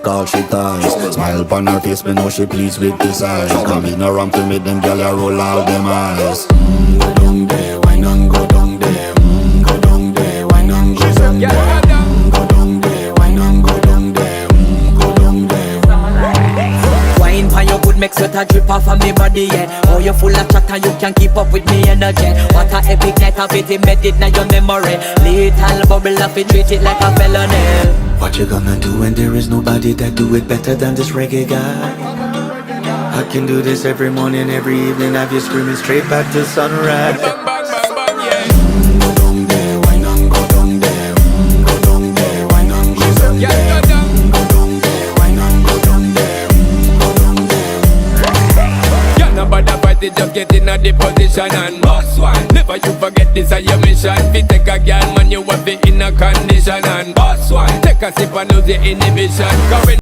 all she ties. Smile upon her face, me know she pleased with this eyes. Come in around to make them gyal a roll out them eyes. Go down there, why not go down there? Go down there, why not go down there? Go down there, why not go down there? Go down there. Wine for your good make sweat a drip off of me body, yeah. Oh, you full of chatter, you can keep up with me energy. What a epic night of it, embedded in your memory. Little bubble of it, treat it like a felony. What you gonna do when there is nobody that do it better than this reggae guy? I can do this every morning, every evening, have you screaming straight back to sunrise. Go down there, why not go down there? Go down there, why not go down there? Go down there, why not go down there? Go down there. Yeah, nobody fight it, just get in a the position and boss one. Never you forget this is your mission. Fi take a girl, man, you have it in a condition and boss one. Take a sip and lose your inhibition.